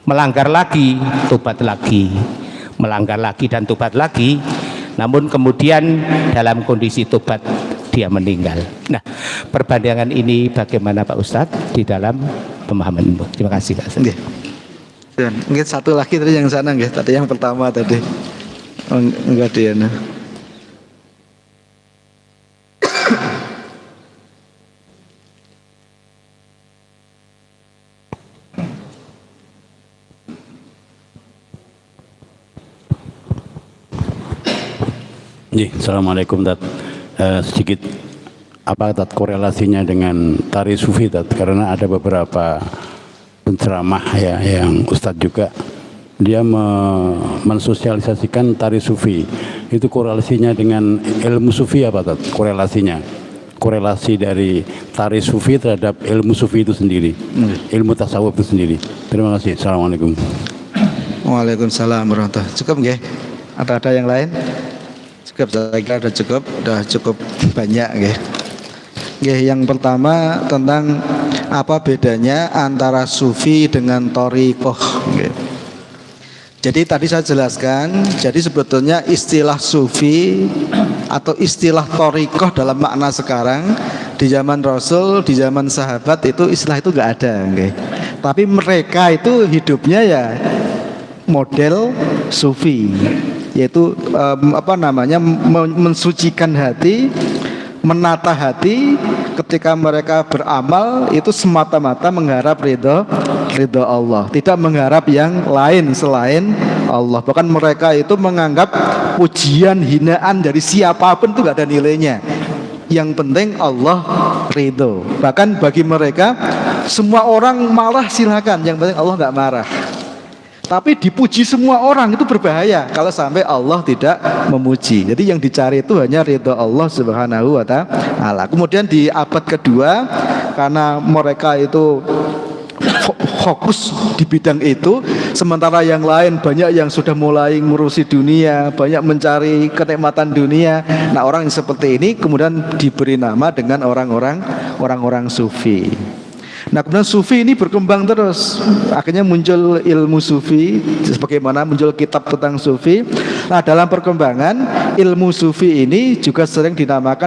Speaker 3: melanggar lagi, tobat lagi, melanggar lagi dan tobat lagi, namun kemudian dalam kondisi tobat dia meninggal. Nah, perbandingan ini bagaimana Pak Ustadz di dalam pemahaman ilmu? Terima kasih Pak Ustadz.
Speaker 1: Dan mungkin satu lagi tadi yang sana nggih, tadi yang pertama tadi. Enggak dia.
Speaker 4: Assalamualaikum Tat. Sedikit apa Tat korelasinya dengan tari sufi Tat, karena ada beberapa penceramah ya, yang Ustadz juga, dia mensosialisasikan tari sufi. Itu korelasinya dengan ilmu sufi apa, Tat? Korelasinya, korelasi dari tari sufi terhadap ilmu sufi itu sendiri, ilmu tasawuf itu sendiri. Terima kasih. Assalamualaikum.
Speaker 1: Waalaikumsalam warahmatullahi wabarakatuh. Cukup nggih? Ada yang lain? Cukup, saya kira sudah cukup banyak nggih. Nggih, yang pertama tentang apa bedanya antara sufi dengan thariqah nggih. Jadi tadi saya jelaskan, jadi sebetulnya istilah sufi atau istilah thariqah dalam makna sekarang di zaman Rasul, di zaman sahabat itu istilah itu enggak ada nggih. Tapi mereka itu hidupnya ya model sufi, yaitu mensucikan hati, menata hati. Ketika mereka beramal itu semata-mata mengharap ridho Allah, tidak mengharap yang lain selain Allah. Bahkan mereka itu menganggap pujian, hinaan dari siapapun itu gak ada nilainya. Yang penting Allah ridho. Bahkan bagi mereka semua orang marah silakan, yang penting Allah gak marah. Tapi dipuji semua orang itu berbahaya kalau sampai Allah tidak memuji. Jadi yang dicari itu hanya ridho Allah Subhanahu wa ta'ala. Kemudian di abad kedua, karena mereka itu fokus di bidang itu, sementara yang lain banyak yang sudah mulai ngurusi dunia, banyak mencari kenikmatan dunia. Nah, orang yang seperti ini kemudian diberi nama dengan orang-orang sufi. Nah, kemudian sufi ini berkembang terus. Akhirnya muncul ilmu sufi, sebagaimana muncul kitab tentang sufi. Nah, dalam perkembangan ilmu sufi ini juga sering dinamakan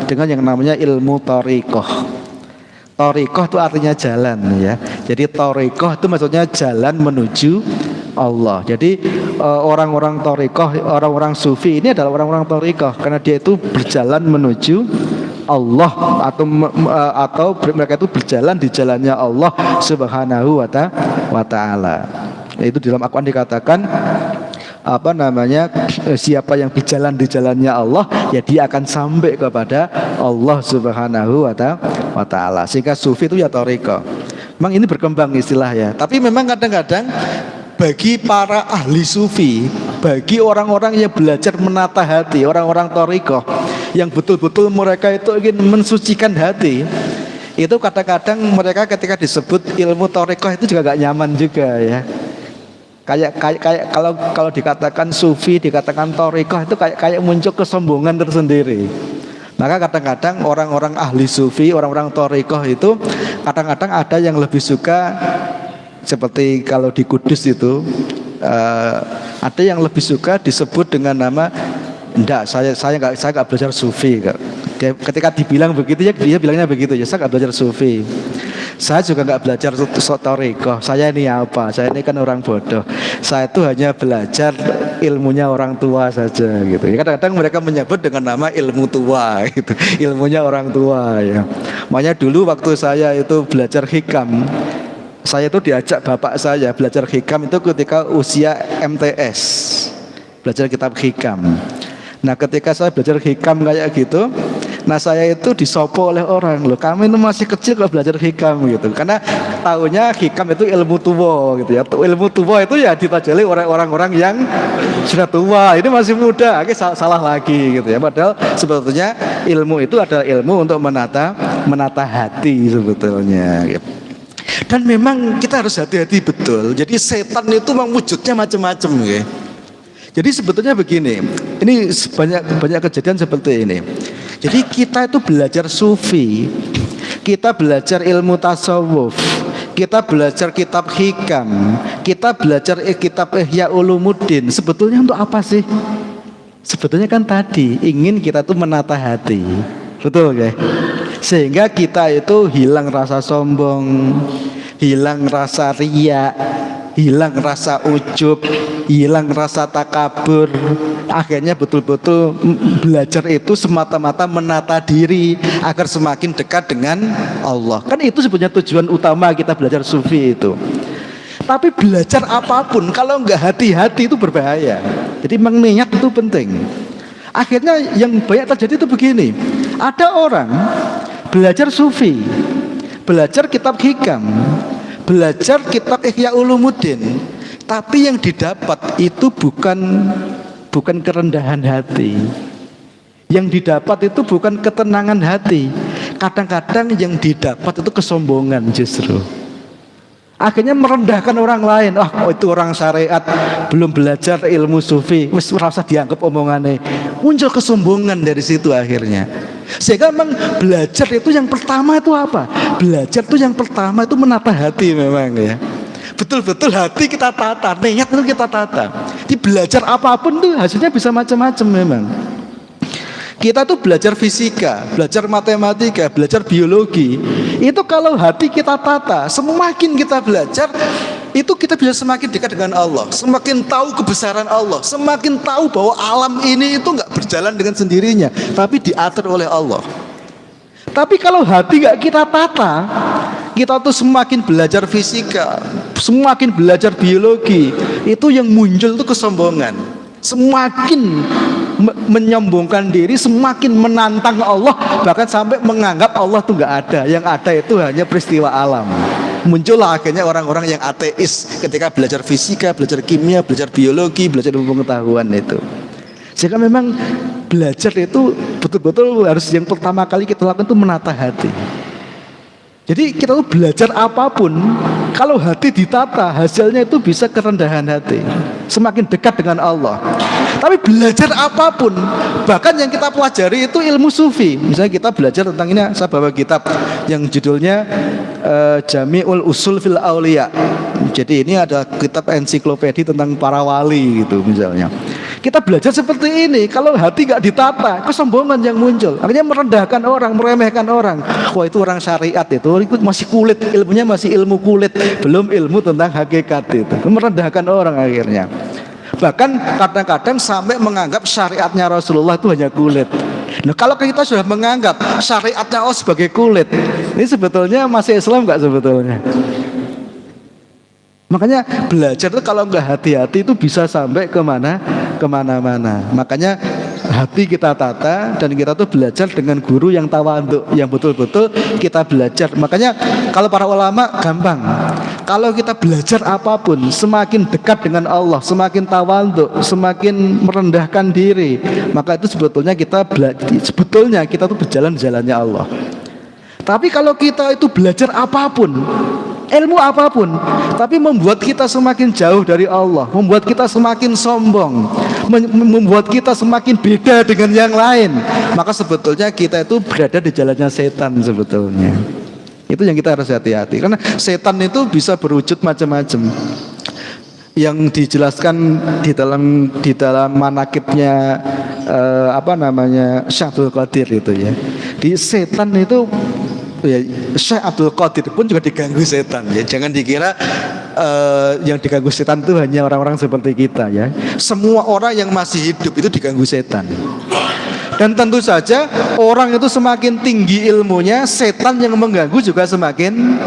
Speaker 1: dengan yang namanya ilmu thariqah. Thariqah itu artinya jalan ya. Jadi thariqah itu maksudnya jalan menuju Allah. Jadi orang-orang thariqah, orang-orang sufi ini adalah orang-orang thariqah karena dia itu berjalan menuju Allah atau mereka itu berjalan di jalannya Allah Subhanahu wa ta'ala. Itu di dalam Al-Qur'an dikatakan siapa yang berjalan di jalannya Allah, ya dia akan sampai kepada Allah Subhanahu wa ta'ala. Sehingga sufi itu ya thariqah. Memang ini berkembang istilah ya. Tapi memang kadang-kadang bagi para ahli sufi, bagi orang-orang yang belajar menata hati, orang-orang thariqah yang betul-betul mereka itu ingin mensucikan hati, itu kadang-kadang mereka ketika disebut ilmu thariqah itu juga gak nyaman juga ya. Kayak kalau dikatakan sufi, dikatakan thariqah itu kayak muncul kesombongan tersendiri. Maka kadang-kadang orang-orang ahli sufi, orang-orang thariqah itu kadang-kadang ada yang lebih suka, seperti kalau di Kudus itu ada yang lebih suka disebut dengan nama enggak, saya enggak belajar sufi. Ketika dibilang begitu ya, dia bilangnya begitu ya, saya enggak belajar sufi. Saya juga enggak belajar thariqah. Saya ini apa? Saya ini kan orang bodoh. Saya itu hanya belajar ilmunya orang tua saja gitu. Kadang-kadang mereka menyebut dengan nama ilmu tua gitu. Ilmunya orang tua ya. Makanya dulu waktu saya itu belajar hikam, saya itu diajak bapak saya belajar hikam itu ketika usia MTS, belajar kitab hikam. Nah, ketika saya belajar hikam kayak gitu, nah saya itu disopo oleh orang, loh kamu itu masih kecil kalau belajar hikam gitu. Karena tahunya hikam itu ilmu tua gitu ya. Ilmu tua itu ya dipelajari orang-orang yang sudah tua, ini masih muda, akhirnya salah lagi gitu ya. Padahal sebetulnya ilmu itu adalah ilmu untuk menata hati sebetulnya gitu. Dan memang kita harus hati-hati betul. Jadi setan itu memang wujudnya macam-macam ya. Jadi sebetulnya begini, ini banyak kejadian seperti ini. Jadi kita itu belajar sufi, kita belajar ilmu tasawuf, kita belajar kitab hikam, kita belajar kitab Ihya Ulumuddin. Sebetulnya untuk apa sih? Sebetulnya kan tadi ingin kita tuh menata hati, betul ya? Sehingga kita itu hilang rasa sombong, hilang rasa riya, hilang rasa ujub, hilang rasa takabur. Akhirnya betul-betul belajar itu semata-mata menata diri agar semakin dekat dengan Allah. Kan itu sebenarnya tujuan utama kita belajar sufi itu. Tapi belajar apapun kalau nggak hati-hati itu berbahaya. Jadi memang niat itu penting. Akhirnya yang banyak terjadi itu begini. Ada orang belajar sufi, belajar kitab hikam, belajar kitab Ihya Ulumuddin, tapi yang didapat itu bukan kerendahan hati. Yang didapat itu bukan ketenangan hati. Kadang-kadang yang didapat itu kesombongan justru. Akhirnya merendahkan orang lain. Oh itu orang syariat, belum belajar ilmu sufi, wis rasa dianggap omongannya. Muncul kesombongan dari situ akhirnya. Sehingga memang belajar itu yang pertama itu apa? Belajar itu yang pertama itu menata hati memang ya. Betul-betul hati kita tata, niat itu kita tata. Di belajar apapun tuh hasilnya bisa macam-macam memang. Kita tuh belajar fisika, belajar matematika, belajar biologi. Itu kalau hati kita tata, semakin kita belajar, itu kita bisa semakin dekat dengan Allah, semakin tahu kebesaran Allah, semakin tahu bahwa alam ini itu nggak berjalan dengan sendirinya, tapi diatur oleh Allah. Tapi kalau hati nggak kita tata, kita tuh semakin belajar fisika, semakin belajar biologi, itu yang muncul tuh kesombongan. Semakin menyombongkan diri, semakin menantang Allah, bahkan sampai menganggap Allah tuh nggak ada. Yang ada itu hanya peristiwa alam. Muncullah akhirnya orang-orang yang ateis ketika belajar fisika, belajar kimia, belajar biologi, belajar ilmu pengetahuan itu. Sehingga memang belajar itu betul-betul harus yang pertama kali kita lakukan itu menata hati. Jadi kita tuh belajar apapun, kalau hati ditata, hasilnya itu bisa kerendahan hati, semakin dekat dengan Allah. Tapi belajar apapun, bahkan yang kita pelajari itu ilmu sufi. Misalnya kita belajar tentang ini, saya bawa kitab yang judulnya Jami'ul Usul fil Auliya. Jadi ini ada kitab ensiklopedi tentang para wali gitu misalnya. Kita belajar seperti ini, kalau hati gak ditata, kesombongan yang muncul. Akhirnya merendahkan orang, meremehkan orang. Wah itu orang syariat itu masih kulit, ilmunya masih ilmu kulit, belum ilmu tentang hakikat itu. Merendahkan orang akhirnya. Bahkan kadang-kadang sampai menganggap syariatnya Rasulullah itu hanya kulit. Nah kalau kita sudah menganggap syariatnya Allah sebagai kulit, ini sebetulnya masih Islam gak sebetulnya? Makanya belajar itu kalau nggak hati-hati itu bisa sampai kemana-mana. Makanya hati kita tata dan kita tuh belajar dengan guru yang tawadhu, yang betul-betul kita belajar. Makanya kalau para ulama gampang. Kalau kita belajar apapun, semakin dekat dengan Allah, semakin tawadhu, semakin merendahkan diri, maka itu sebetulnya kita tuh berjalan di jalannya Allah. Tapi kalau kita itu belajar apapun, ilmu apapun, tapi membuat kita semakin jauh dari Allah, membuat kita semakin sombong, membuat kita semakin beda dengan yang lain, maka sebetulnya kita itu berada di jalannya setan sebetulnya. Itu yang kita harus hati-hati, karena setan itu bisa berwujud macam-macam. Yang dijelaskan di dalam manakibnya Syekh Abdul Qadir itu ya. Di setan itu ya, Syekh Abdul Qadir pun juga diganggu setan ya. Jangan dikira yang diganggu setan itu hanya orang-orang seperti kita ya. Semua orang yang masih hidup itu diganggu setan. Dan tentu saja orang itu semakin tinggi ilmunya, setan yang mengganggu juga semakin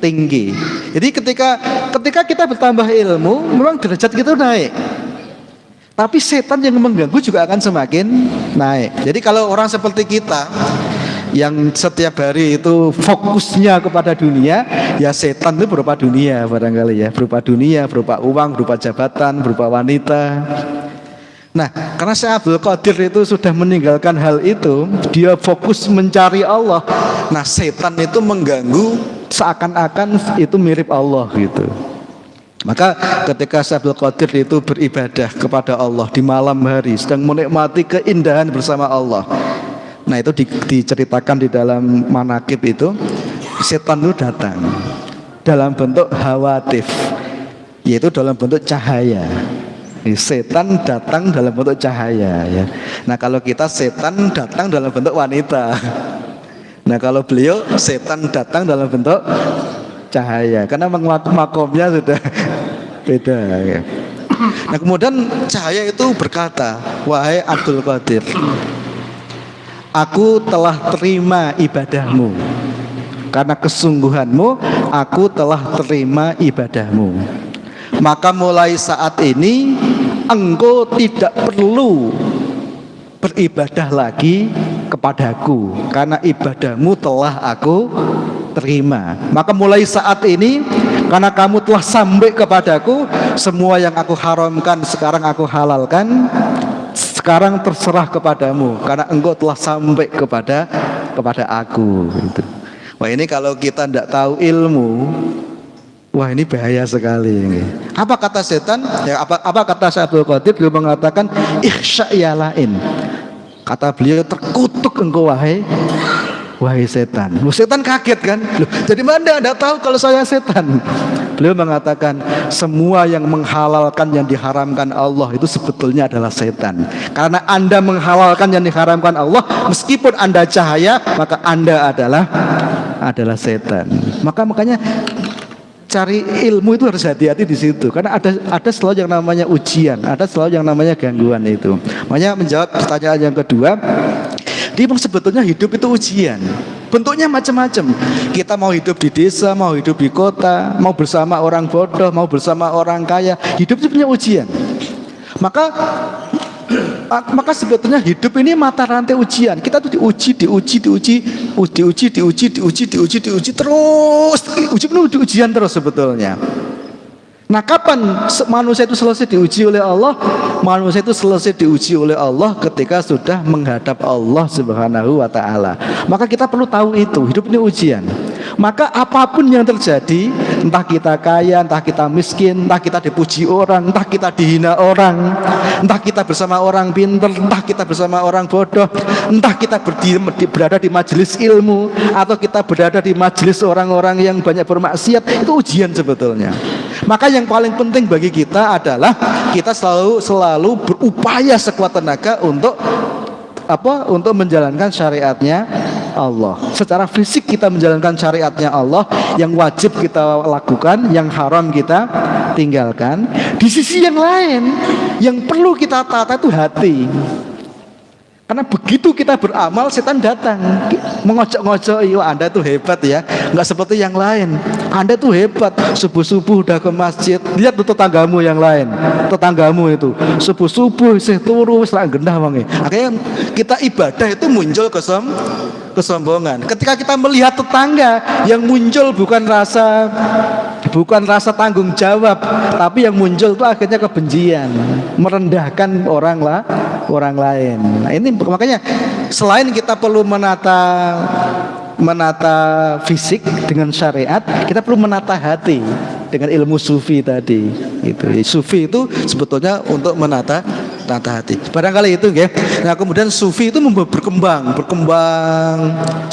Speaker 1: tinggi. Jadi ketika kita bertambah ilmu, memang derajat kita naik. Tapi setan yang mengganggu juga akan semakin naik. Jadi kalau orang seperti kita yang setiap hari itu fokusnya kepada dunia, ya setan itu berupa dunia barangkali ya, berupa dunia, berupa uang, berupa jabatan, berupa wanita. Nah, karena Syekh Abdul Qadir itu sudah meninggalkan hal itu, dia fokus mencari Allah. Nah, setan itu mengganggu seakan-akan itu mirip Allah gitu. Maka ketika Syekh Abdul Qadir itu beribadah kepada Allah di malam hari, sedang menikmati keindahan bersama Allah. Nah itu diceritakan di dalam manakib itu, setan itu datang dalam bentuk hawatif, yaitu dalam bentuk cahaya. Setan datang dalam bentuk cahaya ya. Nah kalau kita setan datang dalam bentuk wanita. Nah kalau beliau setan datang dalam bentuk cahaya, karena makomnya sudah beda ya. Nah kemudian cahaya itu berkata, wahai Abdul Qadir, aku telah terima ibadahmu. Karena kesungguhanmu, aku telah terima ibadahmu. Maka mulai saat ini engkau tidak perlu beribadah lagi kepadaku, karena ibadahmu telah aku terima. Maka mulai saat ini karena kamu telah sampai kepadaku, semua yang aku haramkan sekarang aku halalkan. Sekarang terserah kepadamu, karena engkau telah sampai kepada aku. Gitu. Wah, ini kalau kita tidak tahu ilmu, wah ini bahaya sekali. Apa kata setan? Ya, apa kata Syekh Abdul Qadir? Beliau mengatakan ikhsya ya lain. Kata beliau, terkutuk engkau wahai setan. Setan kaget kan? Loh, jadi mana Anda tahu kalau saya setan? Beliau mengatakan semua yang menghalalkan yang diharamkan Allah itu sebetulnya adalah setan. Karena Anda menghalalkan yang diharamkan Allah, meskipun Anda cahaya, maka Anda adalah setan. Makanya cari ilmu itu harus hati-hati di situ, karena ada selalu yang namanya ujian, ada selalu yang namanya gangguan itu. Makanya menjawab pertanyaan yang kedua, dia sebetulnya hidup itu ujian. Bentuknya macam-macam. Kita mau hidup di desa, mau hidup di kota, mau bersama orang bodoh, mau bersama orang kaya, hidup itu punya ujian. Maka sebetulnya hidup ini mata rantai ujian. Kita tuh diuji terus. Ujian terus sebetulnya. Nah, kapan manusia itu selesai diuji oleh Allah? Manusia itu selesai diuji oleh Allah ketika sudah menghadap Allah Subhanahu wa ta'ala. Maka kita perlu tahu itu, hidup ini ujian. Maka apapun yang terjadi, entah kita kaya, entah kita miskin, entah kita dipuji orang, entah kita dihina orang, entah kita bersama orang pintar, entah kita bersama orang bodoh, entah kita berada di majelis ilmu, atau kita berada di majelis orang-orang yang banyak bermaksiat, itu ujian sebetulnya. Maka yang paling penting bagi kita adalah kita selalu berupaya sekuat tenaga untuk menjalankan syariatnya Allah. Secara fisik kita menjalankan syariatnya Allah, yang wajib kita lakukan, yang haram kita tinggalkan. Di sisi yang lain, yang perlu kita tata itu hati. Karena begitu kita beramal, setan datang mengocok-ngocok, "Iya, Anda tuh hebat ya, nggak seperti yang lain. Anda tuh hebat, subuh-subuh udah ke masjid. Lihat tuh tetanggamu yang lain, tetanggamu itu subuh-subuh sih turu selang gendah wangi." Akhirnya kita ibadah itu muncul kesombongan. Ketika kita melihat tetangga, yang muncul bukan rasa tanggung jawab, tapi yang muncul itu akhirnya kebencian, merendahkan orang lain. Nah, ini makanya selain kita perlu menata fisik dengan syariat, kita perlu menata hati dengan ilmu sufi tadi. Itu sufi itu sebetulnya untuk menata hati. Barangkali itu ya. Nah, kemudian sufi itu berkembang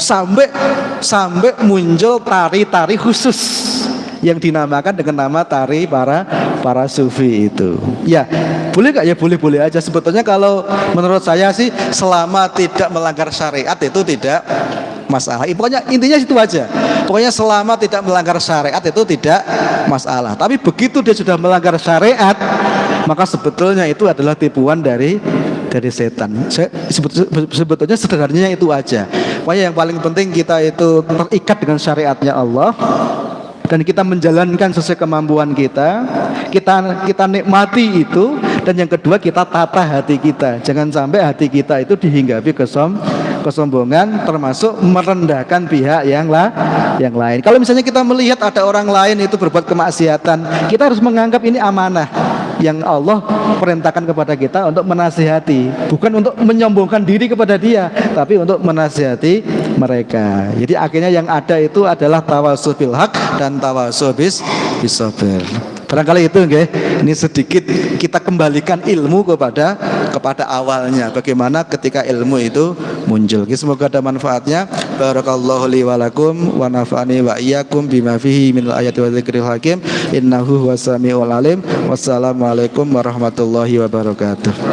Speaker 1: sampai muncul tari-tari khusus yang dinamakan dengan nama tari para sufi itu. Ya, boleh nggak? Ya boleh aja. Sebetulnya kalau menurut saya sih, selama tidak melanggar syariat itu tidak masalah. Pokoknya intinya itu aja. Pokoknya selama tidak melanggar syariat itu tidak masalah. Tapi begitu dia sudah melanggar syariat, maka sebetulnya itu adalah tipuan dari setan. Sebetulnya sederhananya itu aja. Pokoknya yang paling penting kita itu terikat dengan syariatnya Allah, dan kita menjalankan sesuai kemampuan kita nikmati itu. Dan yang kedua, kita tata hati kita, jangan sampai hati kita itu dihinggapi kesombongan, termasuk merendahkan pihak yang lain. Kalau misalnya kita melihat ada orang lain itu berbuat kemaksiatan, kita harus menganggap ini amanah yang Allah perintahkan kepada kita untuk menasihati, bukan untuk menyombongkan diri kepada dia, tapi untuk menasihati mereka. Jadi akhirnya yang ada itu adalah tawassul bil haq dan tawassul bis sabr. Barangkali itu nggih. Ini sedikit kita kembalikan ilmu kepada awalnya, bagaimana ketika ilmu itu muncul. Semoga ada manfaatnya. Barakallahu li wa lakum wa nafa'ani wa iyyakum bima fihi minal ayati wa dzikril hakim. Innahu huwas samiul alim. Wassalamualaikum warahmatullahi wabarakatuh.